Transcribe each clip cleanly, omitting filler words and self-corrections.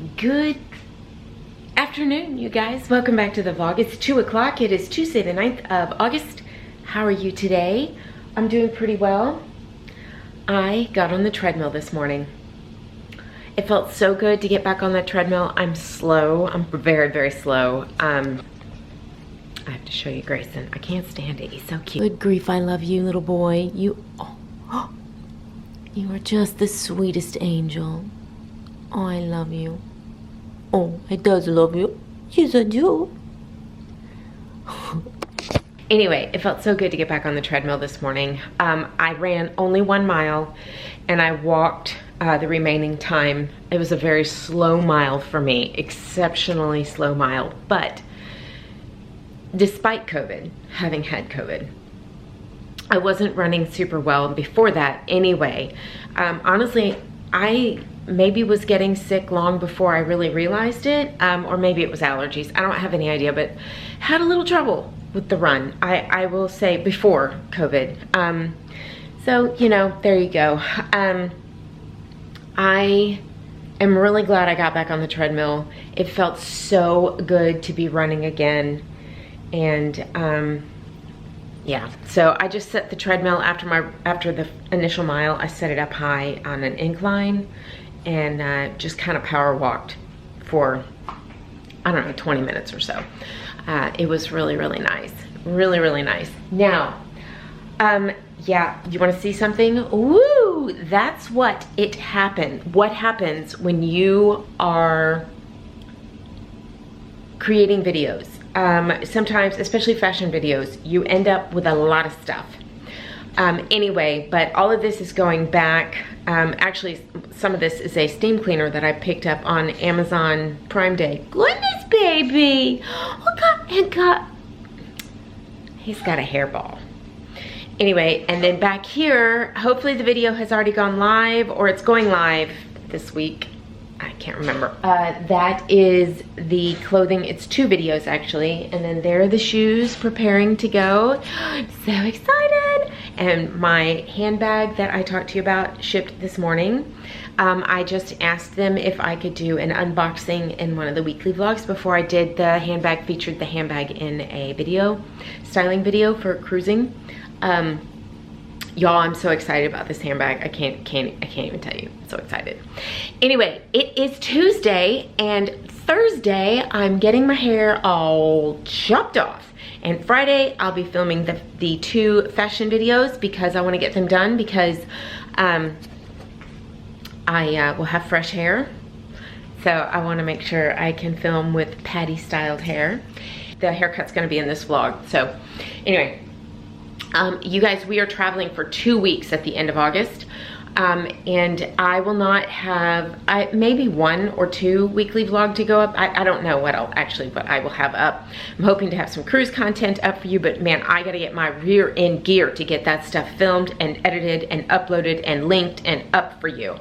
Good afternoon, you guys. Welcome back to the vlog. It's 2 o'clock. It is Tuesday, the 9th of August. How are you today? I'm doing pretty well. I got on the treadmill this morning. It felt so good to get back on the treadmill. I'm slow. I'm very, very slow. I have to show you Grayson. I can't stand it. He's so cute. Good grief, I love you, little boy. You are just the sweetest angel. Oh, I love you. Oh, I does love you. Yes, I do. Anyway, it felt so good to get back on the treadmill this morning. I ran only 1 mile and I walked the remaining time. It was a very slow mile for me, exceptionally slow mile. But despite COVID, having had COVID, I wasn't running super well before that anyway. Honestly, I maybe was getting sick long before I really realized it, or maybe it was allergies. I don't have any idea, but had a little trouble with the run. I will say before COVID. So, you know, there you go. I am really glad I got back on the treadmill. It felt so good to be running again. And yeah, so I just set the treadmill after the initial mile. I set it up high on an incline and just kind of power walked for, I don't know, 20 minutes or so. It was really, really nice. Really, really nice. Now, yeah, you want to see something? Woo! That's what happens when you are creating videos. Sometimes, especially fashion videos, you end up with a lot of stuff. Anyway, but all of this is going back. Actually, some of this is a steam cleaner that I picked up on Amazon Prime Day. Goodness, baby! Oh God, he's got a hairball. Anyway, and then back here, hopefully the video has already gone live, or it's going live this week. I can't remember. That is the clothing. It's 2 videos actually. And then there are the shoes preparing to go. So excited. And my handbag that I talked to you about shipped this morning. I just asked them if I could do an unboxing in one of the weekly vlogs before I did the handbag, featured the handbag in a video, styling video for cruising. Y'all, I'm so excited about this handbag. I can't even tell you. I'm so excited. Anyway, it is Tuesday, and Thursday I'm getting my hair all chopped off. And Friday I'll be filming the 2 fashion videos because I want to get them done because I will have fresh hair. So I want to make sure I can film with Patti styled hair. The haircut's going to be in this vlog. So anyway, you guys, we are traveling for 2 weeks at the end of August. And I will not have, maybe 1 or 2 weekly vlog to go up. I don't know what I will have up. I'm hoping to have some cruise content up for you, but man, I gotta get my rear end gear to get that stuff filmed and edited and uploaded and linked and up for you.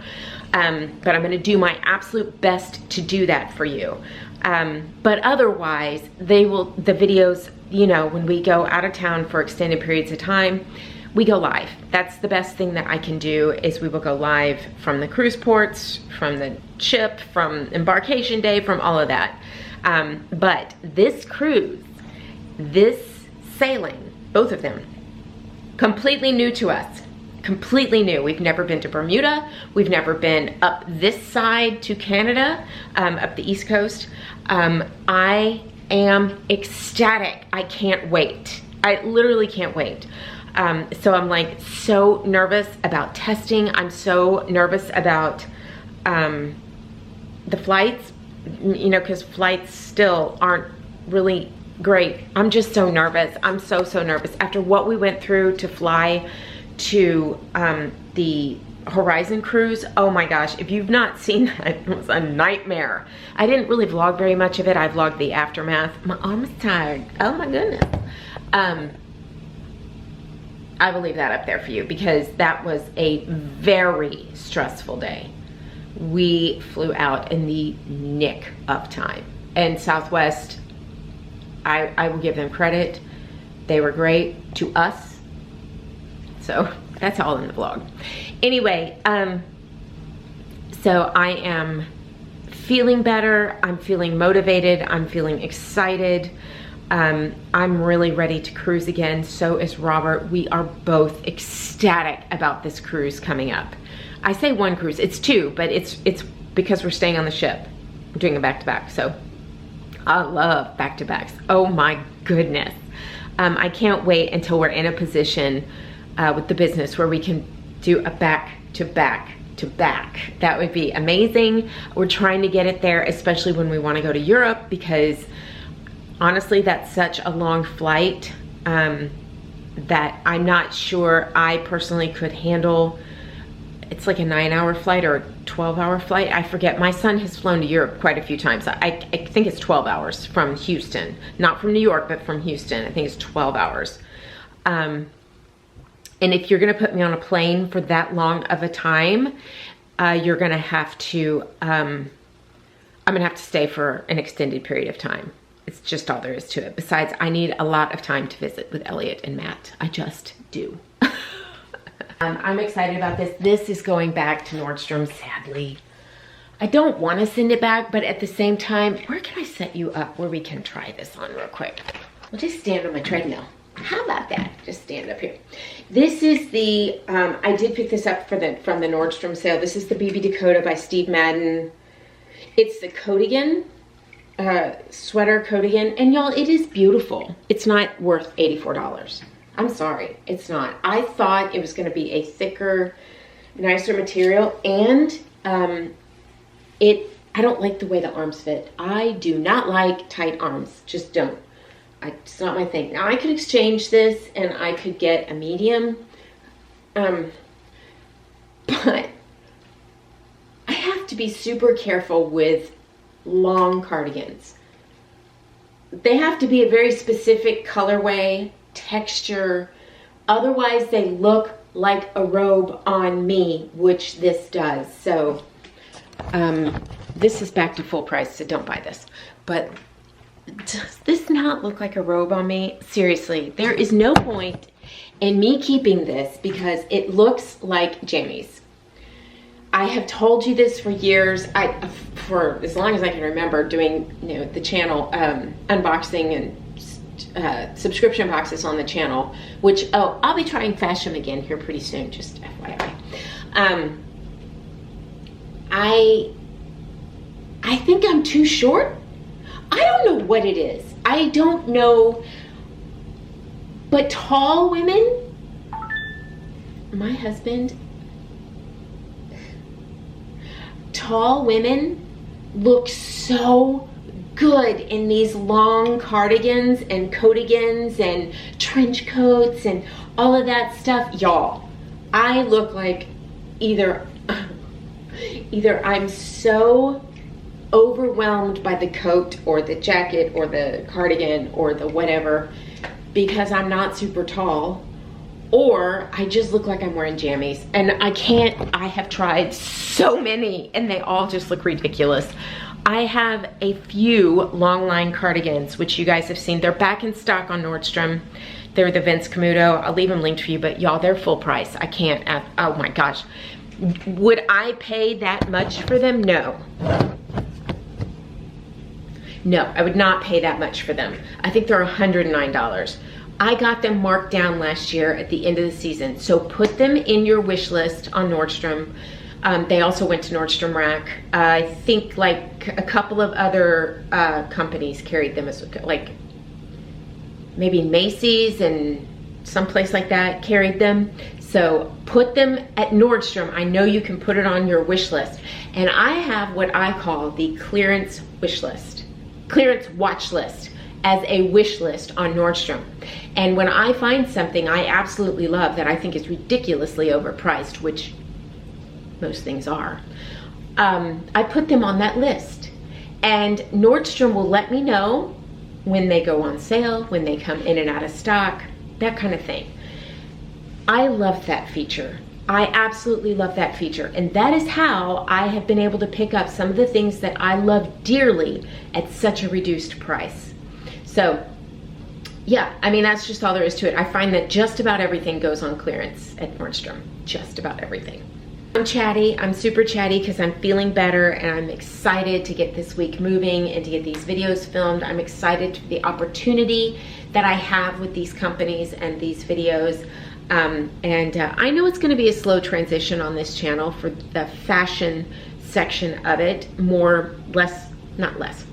But I'm gonna do my absolute best to do that for you. But otherwise, the videos, you know, when we go out of town for extended periods of time, we go live. That's the best thing that I can do, is we will go live from the cruise ports, from the ship, from embarkation day, from all of that. But this cruise, this sailing, both of them, completely new to us. Completely new. We've never been to Bermuda. We've never been up this side to Canada, up the East Coast. I am ecstatic. I can't wait. I literally can't wait. So I'm like so nervous about testing. I'm so nervous about the flights, you know, because flights still aren't really great. I'm just so nervous. I'm so nervous. After what we went through to fly to the Horizon cruise, oh my gosh, if you've not seen that, it was a nightmare. I didn't really vlog very much of it. I vlogged the aftermath. My arm is tired. Oh my goodness. I will leave that up there for you because that was a very stressful day. We flew out in the nick of time. And Southwest, I will give them credit. They were great to us. So that's all in the vlog. Anyway, so I am feeling better. I'm feeling motivated. I'm feeling excited. I'm really ready to cruise again. So is Robert. We are both ecstatic about this cruise coming up. I say one cruise, it's two, but it's because we're staying on the ship. We're doing a back-to-back, so I love back-to-backs. Oh my goodness. I can't wait until we're in a position with the business where we can do a back-to-back. That would be amazing. We're trying to get it there, especially when we want to go to Europe, because honestly, that's such a long flight that I'm not sure I personally could handle. It's like a 9-hour flight or a 12-hour flight. I forget. My son has flown to Europe quite a few times. I think it's 12 hours from Houston. Not from New York, but from Houston. I think it's 12 hours. And if you're gonna put me on a plane for that long of a time, you're gonna have to, I'm gonna have to stay for an extended period of time. It's just all there is to it. Besides, I need a lot of time to visit with Elliot and Matt. I just do. I'm excited about this. This is going back to Nordstrom, sadly. I don't want to send it back, but at the same time, where can I set you up where we can try this on real quick? We'll just stand on my treadmill. How about that? Just stand up here. This is the, I did pick this up from the Nordstrom sale. This is the BB Dakota by Steve Madden. It's the Codigan sweater Codigan. And y'all, it is beautiful. It's not worth $84. I'm sorry, it's not. I thought it was gonna be a thicker, nicer material, and I don't like the way the arms fit. I do not like tight arms, just don't. It's not my thing. Now I could exchange this and I could get a medium, but I have to be super careful with long cardigans. They have to be a very specific colorway, texture, otherwise they look like a robe on me, which this does. So this is back to full price, so don't buy this. But does this not look like a robe on me? Seriously, there is no point in me keeping this because it looks like jammies. I have told you this for years, for as long as I can remember, doing the channel unboxing and subscription boxes on the channel, which, I'll be trying Fashion again here pretty soon, just FYI. I think I'm too short. I don't know what it is. I don't know, but tall women, my husband, tall women look so good in these long cardigans and coatigans and trench coats and all of that stuff. Y'all, I look like either I'm so overwhelmed by the coat or the jacket or the cardigan or the whatever because I'm not super tall, or I just look like I'm wearing jammies. And I have tried so many and they all just look ridiculous. I have a few long line cardigans, which you guys have seen. They're back in stock on Nordstrom. They're the Vince Camuto. I'll leave them linked for you, but y'all, they're full price. I can't, oh my gosh. Would I pay that much for them? No. No, I would not pay that much for them. I think they're $109. I got them marked down last year at the end of the season. So put them in your wish list on Nordstrom. They also went to Nordstrom Rack. I think like a couple of other companies carried them, as like maybe Macy's and someplace like that carried them. So put them at Nordstrom. I know you can put it on your wish list. And I have what I call the clearance wish list, clearance watch list, as a wish list on Nordstrom. And when I find something I absolutely love that I think is ridiculously overpriced, which most things are, I put them on that list. And Nordstrom will let me know when they go on sale, when they come in and out of stock, that kind of thing. I love that feature. I absolutely love that feature. And that is how I have been able to pick up some of the things that I love dearly at such a reduced price. So yeah, I mean, that's just all there is to it. I find that just about everything goes on clearance at Nordstrom, just about everything. I'm chatty. I'm super chatty because I'm feeling better and I'm excited to get this week moving and to get these videos filmed. I'm excited for the opportunity that I have with these companies and these videos. I know it's going to be a slow transition on this channel for the fashion section of it. Not less.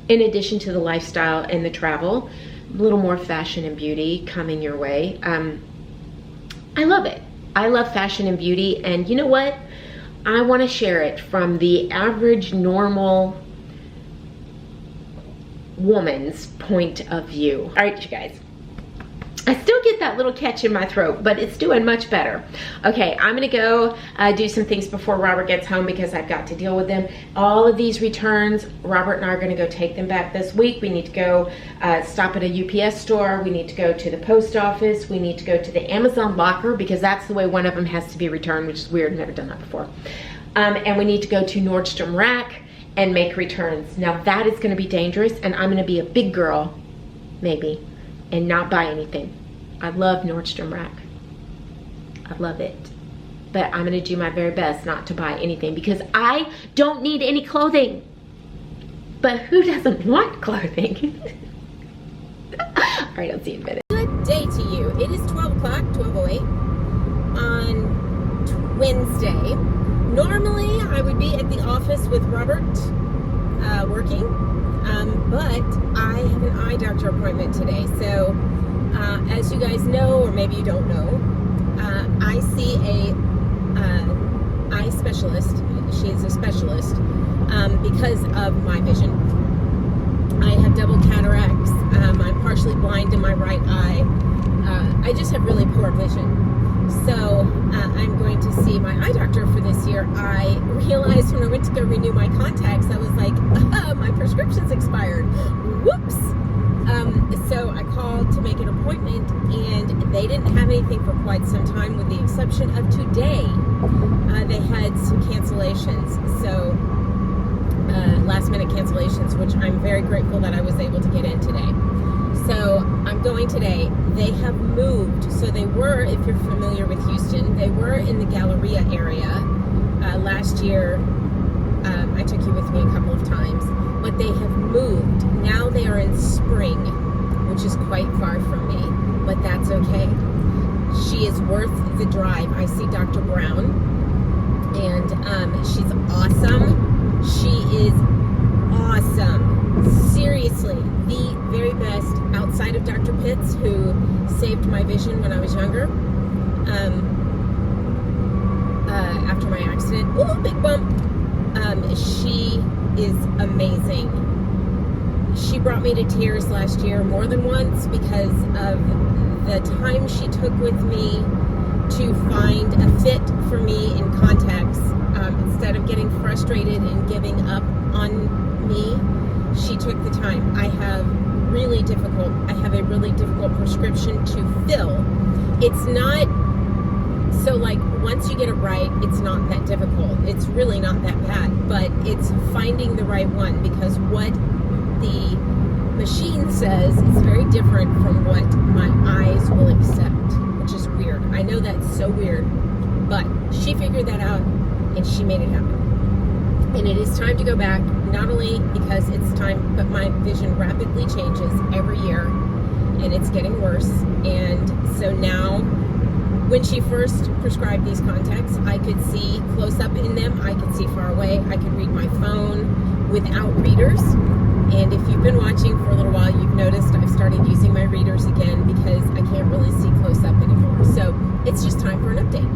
In addition to the lifestyle and the travel, a little more fashion and beauty coming your way. I love it. I love fashion and beauty, and you know what? I want to share it from the average, normal woman's point of view. All right, you guys. I still get that little catch in my throat, but it's doing much better. Okay, I'm gonna go do some things before Robert gets home because I've got to deal with them. All of these returns, Robert and I are gonna go take them back this week. We need to go stop at a UPS store. We need to go to the post office. We need to go to the Amazon locker because that's the way one of them has to be returned, which is weird, never done that before. And we need to go to Nordstrom Rack and make returns. Now that is gonna be dangerous, and I'm gonna be a big girl, maybe, and not buy anything. I love Nordstrom Rack. I love it. But I'm gonna do my very best not to buy anything because I don't need any clothing. But who doesn't want clothing? All right, I'll see you in a minute. Good day to you. It is 12 o'clock, 12:08 on Wednesday. Normally, I would be at the office with Robert working, but I have an eye doctor appointment today. So, as you guys know, or maybe you don't know, I see a eye specialist. She is a specialist because of my vision. I have double cataracts. I'm partially blind in my right eye. I just have really poor vision. So I'm going to see my eye doctor for this year. I realized when I went to go renew my contacts, I was like, my prescription's expired. Whoops. So I called to make an appointment, and they didn't have anything for quite some time, with the exception of today. They had some cancellations, so last minute cancellations, which I'm very grateful that I was able to get in today. So I'm going today. They have moved. So they were, if you're familiar with Houston, they were in the Galleria area. Last year, I took you with me a couple of times, but they have moved. Now they are in Spring, which is quite far from me, but that's okay. She is worth the drive. I see Dr. Brown, and she's awesome. She is awesome. Seriously, the very best outside of Dr. Pitts, who saved my vision when I was younger. After my accident, ooh, big bump. She is amazing. She brought me to tears last year more than once because of the time she took with me to find a fit for me in contacts. Instead of getting frustrated and giving up on me, she took the time. I have a really difficult prescription to fill. It's not, so like once you get it right, it's not that difficult. It's really not that bad, but it's finding the right one, because what the machine says is very different from what my eyes will accept, which is weird. I know that's so weird, but she figured that out and she made it happen. And it is time to go back, not only because it's time, but my vision rapidly changes every year and it's getting worse. And so now, when she first prescribed these contacts, I could see close up in them, I could see far away, I could read my phone without readers. And if you've been watching for a little while, you've noticed I've started using my readers again because I can't really see close up anymore. So it's just time for an update.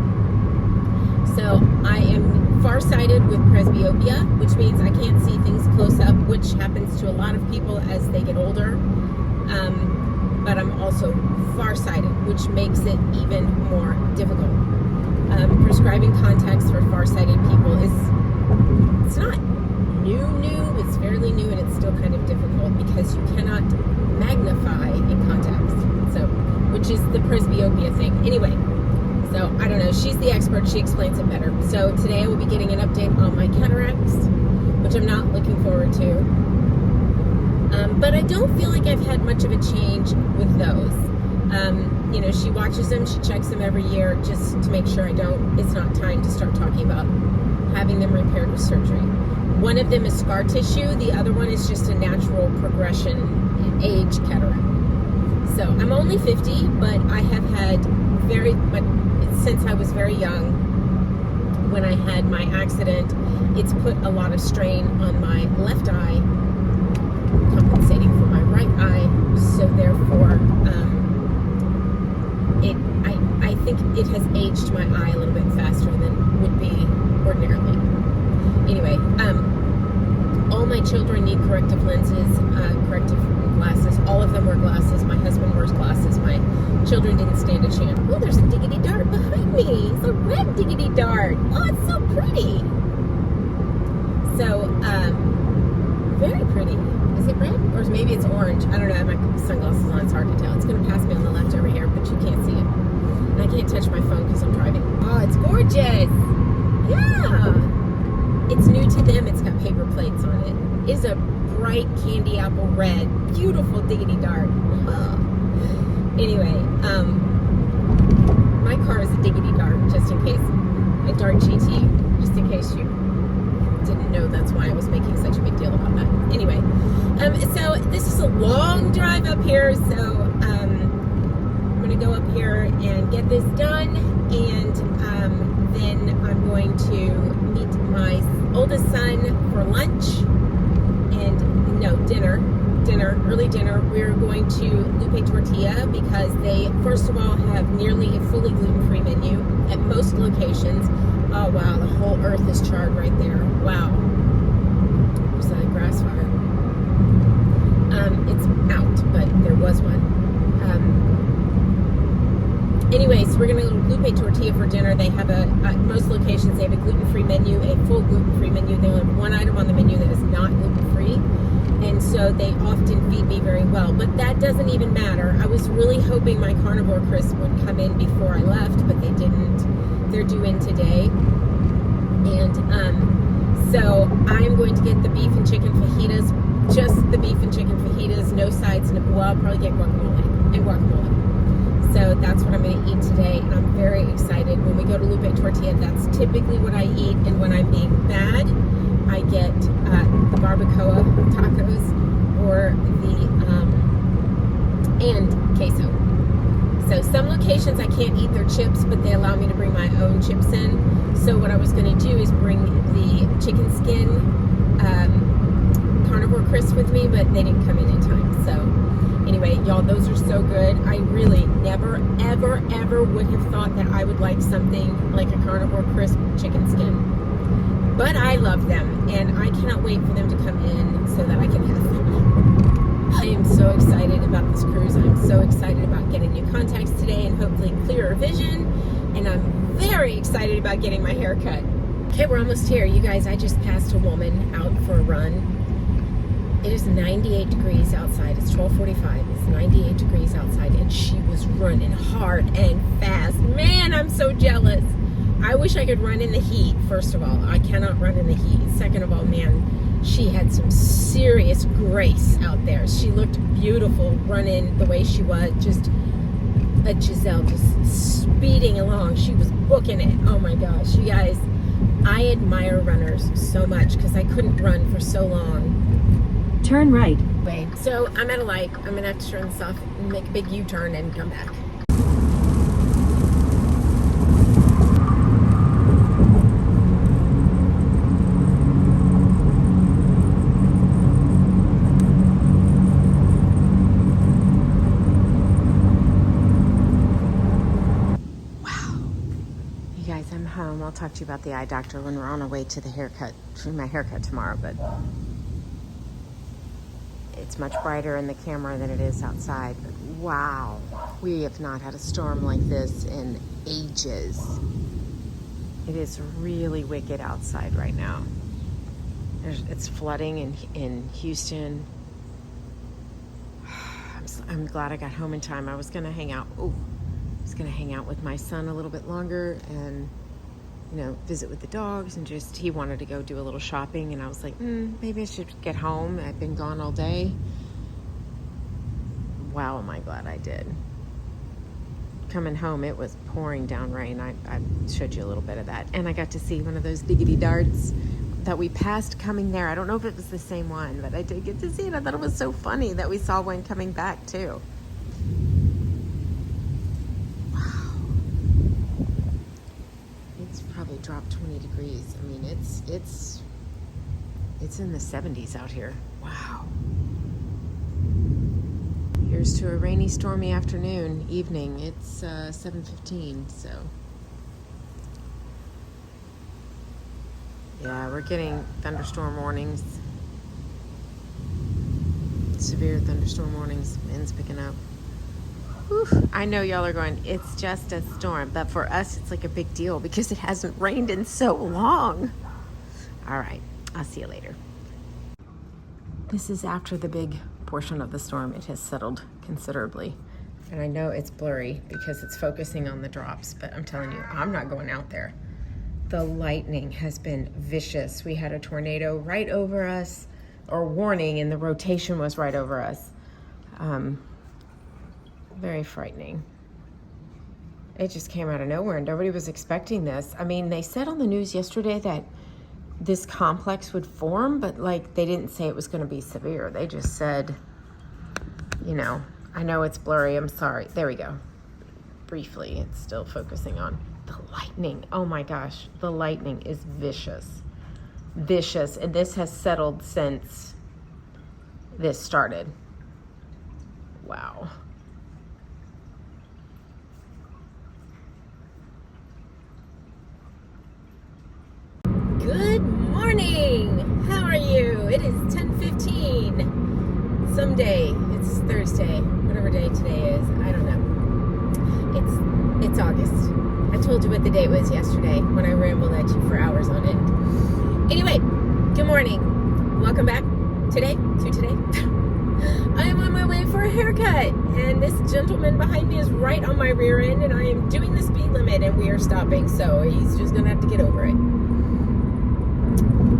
So I am farsighted with presbyopia, which means I can't see things close up, which happens to a lot of people as they get older. But I'm also farsighted, which makes it even more difficult. Prescribing contacts for farsighted people it's not new, it's fairly new, and it's still kind of difficult because you cannot magnify in contacts. So, which is the presbyopia thing. Anyway, so I don't know, she's the expert, she explains it better. So today I will be getting an update on my cataracts, which I'm not looking forward to. But I don't feel like I've had much of a change with those. You know, she watches them, she checks them every year just to make sure it's not time to start talking about having them repaired with surgery. One of them is scar tissue, the other one is just a natural progression in age cataract. So I'm only 50, but I have had since I was very young, when I had my accident, it's put a lot of strain on my left eye, compensating for my right eye. So therefore, I think it has aged my eye a little bit faster than would be ordinarily. Anyway, all my children need corrective lenses, corrective glasses. All of them wear glasses. My husband wears glasses. My children didn't stand a chance. Oh, there's a diggity dart behind me. It's a red diggity dart. Oh, it's so pretty. So, very pretty. Is it red? Or maybe it's orange. I don't know. I have my sunglasses on. It's hard to tell. It's going to pass me on the left over here, but you can't see it. And I can't touch my phone because I'm driving. Oh, it's gorgeous. Yeah. It's new to them. It's got paper plates on it. It's a bright candy apple red. Beautiful diggity dart. Oh. Anyway, my car is a diggity dart, just in case. A Dart GT, just in case you didn't know that's why I was making such a big deal about that. Anyway, so this is a long drive up here, so I'm going to go up here and get this done, and then I'm going to meet my oldest son for lunch, and no, early dinner. We're going to Lupe Tortilla because they, first of all, have nearly a fully gluten-free menu at most locations. Oh wow, the whole earth is charred right there. Wow. There's a grass fire. It's out, but there was one. Anyway, so we're going to go to Lupe Tortilla for dinner. They have at most locations, they have a gluten-free menu, a full gluten-free menu. They only have one item on the menu that is not gluten-free. And so they often feed me very well. But that doesn't even matter. I was really hoping my carnivore crisp would come in before I left, but they didn't. They're due in today. And so I'm going to get the beef and chicken fajitas, just the beef and chicken fajitas, no sides, well, I'll probably get guacamole. So that's what I'm going to eat today, and I'm very excited. When we go to Lupe Tortilla, that's typically what I eat, and when I'm being bad, I get the barbacoa tacos or and queso. So some locations I can't eat their chips, but they allow me to bring my own chips in. So what I was going to do is bring the chicken skin carnivore crisp with me, but they didn't come in time. So anyway, y'all, those are so good. I really never, ever, ever would have thought that I would like something like a carnivore crisp chicken skin. But I love them, and I cannot wait for them to come in so that I can have them. I am so excited about this cruise. I'm so excited about getting new contacts today and hopefully clearer vision. And I'm very excited about getting my hair cut. Okay, we're almost here. You guys, I just passed a woman out for a run. It is 98 degrees outside. It's 12:45. It's 98 degrees outside, and she was running hard and fast. Man, I'm so jealous. I wish I could run in the heat, first of all. I cannot run in the heat. Second of all, man, she had some serious grace out there. She looked beautiful running the way she was. Just a Giselle, just speeding along. She was booking it. Oh my gosh, you guys, I admire runners so much because I couldn't run for so long. Turn right. Wait, so I'm at a light. I'm going to have to turn this off and make a big U-turn and come back. Home. I'll talk to you about the eye doctor when we're on our way to the haircut, to my haircut tomorrow, but it's much brighter in the camera than it is outside. But wow, we have not had a storm like this in ages. It is really wicked outside right now. It's flooding in Houston. I'm glad I got home in time. I was gonna hang out. I was gonna hang out with my son a little bit longer and, you know, visit with the dogs, and just, he wanted to go do a little shopping, and I was like, maybe I should get home. I've been gone all day. Wow, am I glad I did. coming home, it was pouring down rain. I showed you a little bit of that. And I got to see one of those diggity darts that we passed coming there. I don't know if it was the same one, but I did get to see it. I thought it was so funny that we saw one coming back too. Wow. It's probably dropped 20 degrees. I mean, it's in the 70s out here. Wow. Here's to a rainy, stormy evening. It's 7:15, so. Yeah, we're getting thunderstorm warnings. Severe thunderstorm warnings. Wind's picking up. Whew. I know y'all are going, it's just a storm, but for us, it's like a big deal because it hasn't rained in so long. All right, I'll see you later. This is after the big portion of the storm. It has settled considerably. And I know it's blurry because it's focusing on the drops, but I'm telling you, I'm not going out there. The lightning has been vicious. We had a tornado right over us, or warning, and the rotation was right over us. Very frightening. It just came out of nowhere and nobody was expecting this. I mean, they said on the news yesterday that this complex would form, but like they didn't say it was going to be severe. They just said, you know, I know it's blurry. I'm sorry. There we go. Briefly, it's still focusing on the lightning. Oh my gosh. The lightning is vicious. Vicious. And this has settled since this started. Wow. Good morning. How are you? It is 10:15. Someday, it's Thursday, whatever day today is. I don't know. It's August. I told you what the date was yesterday when I rambled at you for hours on end. Anyway, good morning. Welcome back today. I am on my way for a haircut, and this gentleman behind me is right on my rear end, and I am doing the speed limit, and we are stopping, so he's just gonna have to get over it.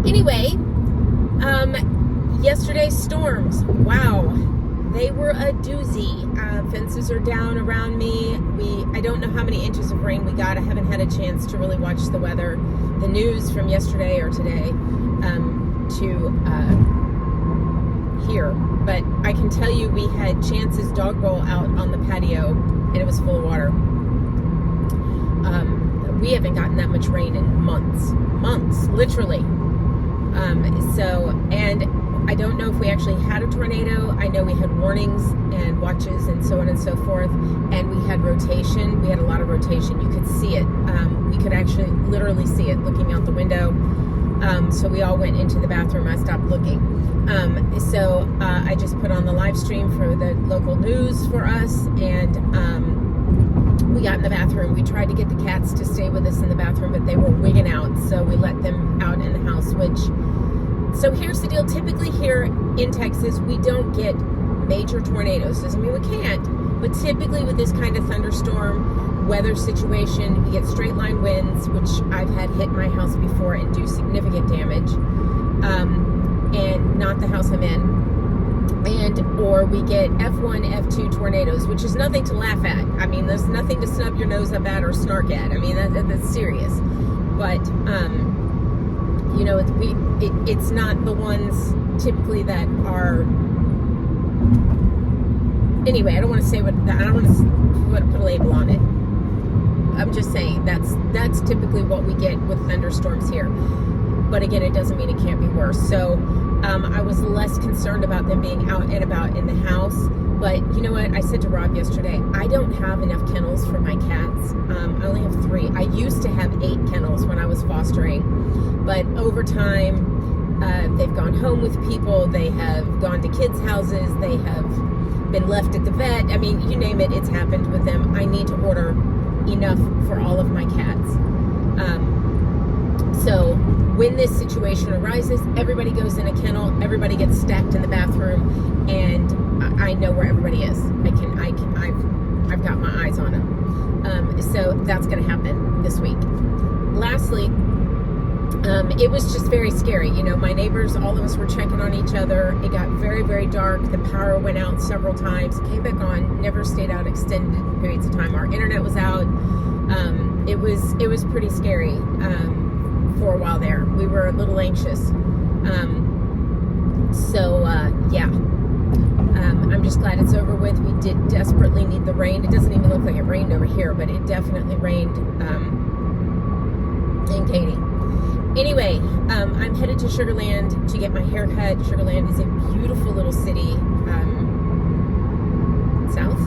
Anyway, yesterday's storms, wow, they were a doozy. Fences are down around me. I don't know how many inches of rain we got. I haven't had a chance to really watch the weather, the news from yesterday or today, to hear. But I can tell you we had Chance's dog bowl out on the patio, and it was full of water. We haven't gotten that much rain in months, literally. And I don't know if we actually had a tornado. I know we had warnings and watches and so on and so forth. And we had rotation. We had a lot of rotation. You could see it. We could actually literally see it looking out the window. So we all went into the bathroom. I stopped looking. I just put on the live stream for the local news for us. And we got in the bathroom. We tried to get the cats to stay with us in the bathroom, but they were wigging out. So we let them out in the house, so here's the deal. Typically here in Texas, we don't get major tornadoes. Doesn't mean we can't, but typically with this kind of thunderstorm weather situation, we get straight line winds, which I've had hit my house before and do significant damage, and not the house I'm in. Or we get F1, F2 tornadoes, which is nothing to laugh at. I mean, there's nothing to snub your nose up at or snark at. I mean, that's serious. But, you know, it's not the ones typically that are. Anyway, I don't want to say I don't want to put a label on it. I'm just saying that's typically what we get with thunderstorms here. But again, it doesn't mean it can't be worse. So I was less concerned about them being out and about in the house. But you know what? I said to Rob yesterday, I don't have enough kennels for my cats. I only have 3. I used to have 8 kennels when I was fostering. But over time, they've gone home with people. They have gone to kids' houses. They have been left at the vet. I mean, you name it, it's happened with them. I need to order enough for all of my cats. So when this situation arises, everybody goes in a kennel, everybody gets stacked in the bathroom, and I know where everybody is. I've got my eyes on them. So that's going to happen this week. Lastly, it was just very scary. You know, my neighbors, all of us were checking on each other. It got very, very dark. The power went out several times, came back on, never stayed out extended periods of time. Our internet was out. It was pretty scary for a while there. We were a little anxious. Yeah. I'm just glad it's over with. We did desperately need the rain. It doesn't even look like it rained over here, but it definitely rained in Katy. Anyway, I'm headed to Sugar Land to get my hair cut. Sugar Land is a beautiful little city, south,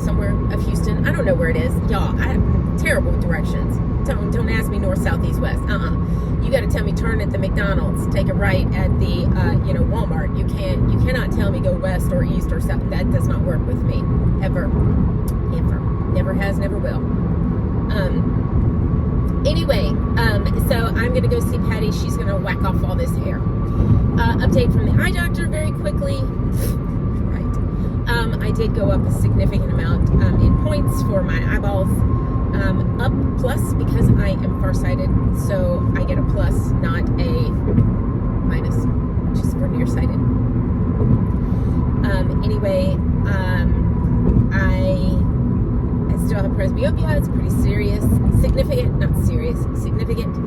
somewhere of Houston. I don't know where it is. Y'all, I have terrible directions. Don't ask me north, south, east, west. You got to tell me turn at the McDonald's, take a right at the Walmart. You cannot tell me go west or east or south. That does not work with me ever. Never has, never will. Anyway, so I'm gonna go see Patti. She's gonna whack off all this hair. Update from the eye doctor very quickly. Right. I did go up a significant amount in points for my eyeballs. Up plus because I am farsighted, so I get a plus, not a minus, which is for nearsighted. Anyway, I still have presbyopia. It's pretty serious, significant,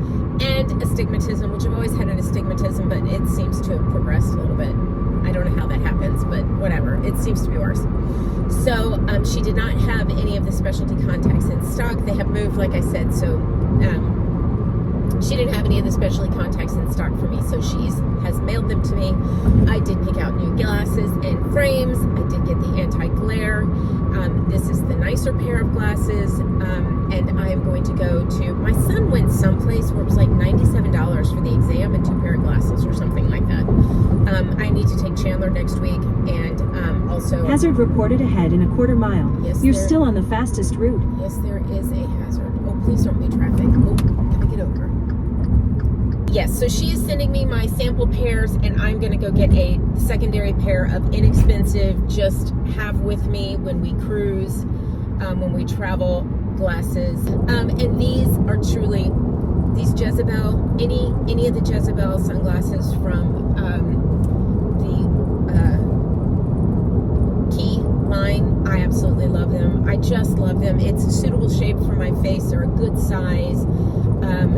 and astigmatism, which I've always had an astigmatism, but it seems to have progressed a little bit. I don't know how that happens, but whatever. It seems to be worse. So she did not have any of the specialty contacts in stock. They have moved, like I said, so she didn't have any of the specialty contacts in stock for me, so she has mailed them to me. I did pick out new glasses and frames. I did get the anti-glare. This is the nicer pair of glasses, and I am going to go to, my son went someplace where it was like $97 for the exam and 2 pair of glasses or something like that. I need to take Chandler next week, and also... Hazard reported ahead in a quarter mile. Yes, You're still on the fastest route. Yes, there is a hazard. Oh, please don't be traffic. Oh, can I get over? Yes, so she is sending me my sample pairs, and I'm going to go get a secondary pair of inexpensive, just have with me when we cruise, when we travel, glasses. And these are truly, these Jezebel, any of the Jezebel sunglasses from the Key line, I absolutely love them. I just love them. It's a suitable shape for my face. They're a good size.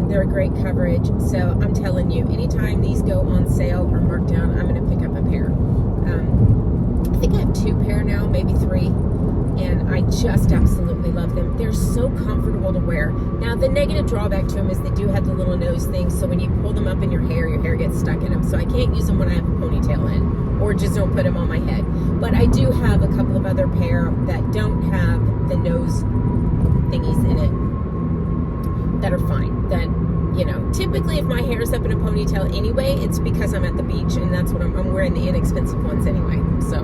They're a great coverage. So I'm telling you, anytime these go on sale or marked down, I'm going to pick up a pair. I think I have 2 pair now, maybe 3. And I just absolutely love them. They're so comfortable to wear. Now, the negative drawback to them is they do have the little nose thing. So when you pull them up in your hair gets stuck in them. So I can't use them when I have a ponytail in, or just don't put them on my head. But I do have a couple of other pair that don't have the nose thingies in it that are fine. That, you know, typically if my hair is up in a ponytail anyway, it's because I'm at the beach, and that's what I'm wearing the inexpensive ones anyway. So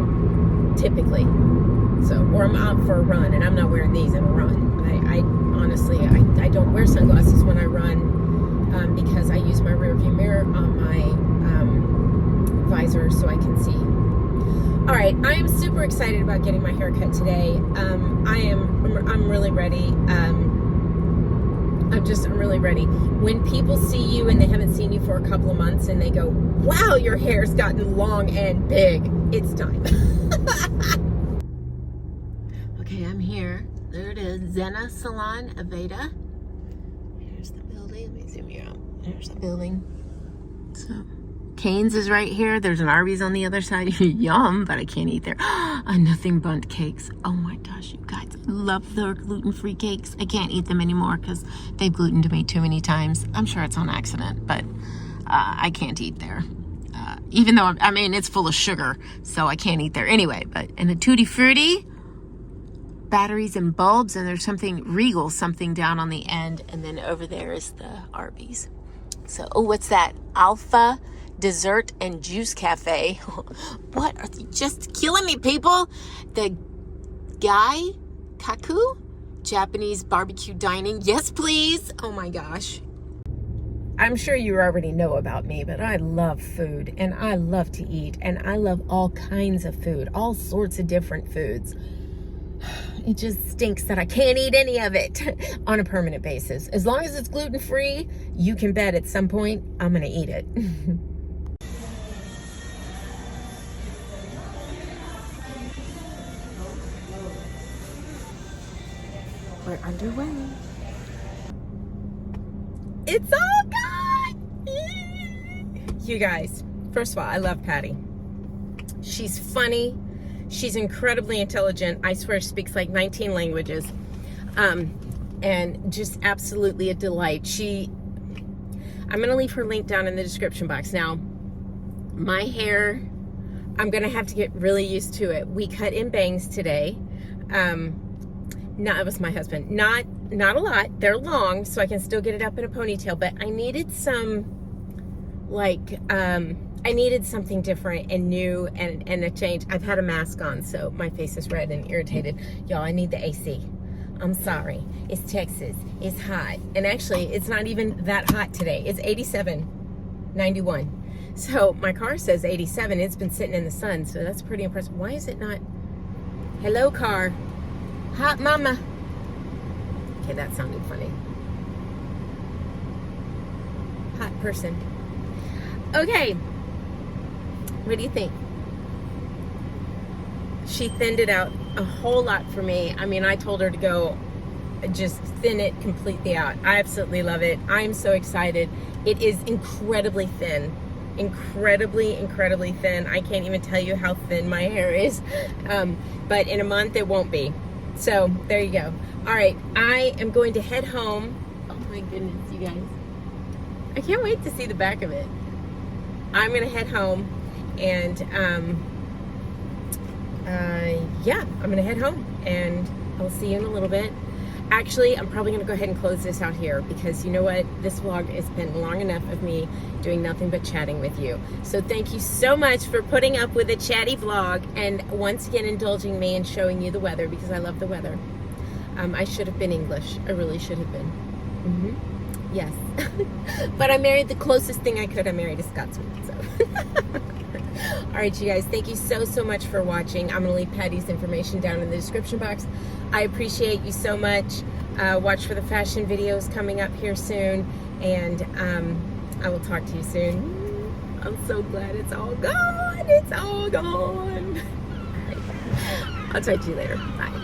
typically, or I'm out for a run, and I'm not wearing these in a run. I honestly, I don't wear sunglasses when I run because I use my rear view mirror on my visor so I can see. All right, I am super excited about getting my hair cut today. I'm really ready. I'm really ready. When people see you and they haven't seen you for a couple of months and they go, wow, your hair's gotten long and big, it's time. Okay, I'm here. There it is, Zena Salon, Aveda. Here's the building. Let me zoom you out. There's the building. So, Cane's is right here. There's an Arby's on the other side. Yum, but I can't eat there. A Nothing Bundt cakes. Oh my gosh, you guys, I love their gluten-free cakes. I can't eat them anymore because they've glutened me too many times. I'm sure it's on accident, but I can't eat there. Even though, I mean, it's full of sugar, so I can't eat there anyway. But in a Tutti Frutti, batteries and bulbs, and there's something Regal, something down on the end, and then over there is the Arby's. So, oh, what's that? Alpha Dessert and Juice Cafe. What? Are they just killing me, people? The Guy Kaku Japanese barbecue dining. Yes, please. Oh my gosh. I'm sure you already know about me, but I love food, and I love to eat, and I love all kinds of food, all sorts of different foods. It just stinks that I can't eat any of it on a permanent basis. As long as it's gluten-free, you can bet at some point I'm gonna eat it. We're underway. It's all good! You guys, first of all, I love Patti. She's funny. She's incredibly intelligent. I swear she speaks like 19 languages. And just absolutely a delight. I'm gonna leave her link down in the description box. Now, my hair, I'm gonna have to get really used to it. We cut in bangs today. It was my husband. Not a lot. They're long, so I can still get it up in a ponytail, but I needed some, I needed something different and new and a change. I've had a mask on, so my face is red and irritated. Y'all, I need the AC. I'm sorry. It's Texas. It's hot. And actually, it's not even that hot today. It's 87, 91. So my car says 87. It's been sitting in the sun, so that's pretty impressive. Why is it not? Hello, car. Hot mama. Okay, that sounded funny. Hot person. Okay. What do you think? She thinned it out a whole lot for me. I mean, I told her to go just thin it completely out. I absolutely love it. I'm so excited. It is incredibly thin. Incredibly thin. I can't even tell you how thin my hair is. But in a month, it won't be. So, there you go. All right, I am going to head home. Oh my goodness, you guys. I can't wait to see the back of it. I'm gonna head home and yeah, I'm gonna head home and I'll see you in a little bit. Actually, I'm probably gonna go ahead and close this out here because you know what? This vlog has been long enough of me doing nothing but chatting with you. So thank you so much for putting up with a chatty vlog and once again indulging me and showing you the weather because I love the weather. I should have been English. I really should have been. Yes. But I married the closest thing I could. I married a Scotsman, so. All right, you guys, thank you so much for watching. I'm gonna leave Patti's information down in the description box. I appreciate you so much. Watch for the fashion videos coming up here soon, and I will talk to you soon. I'm so glad it's all gone. It's all gone. All right. I'll talk to you later. Bye.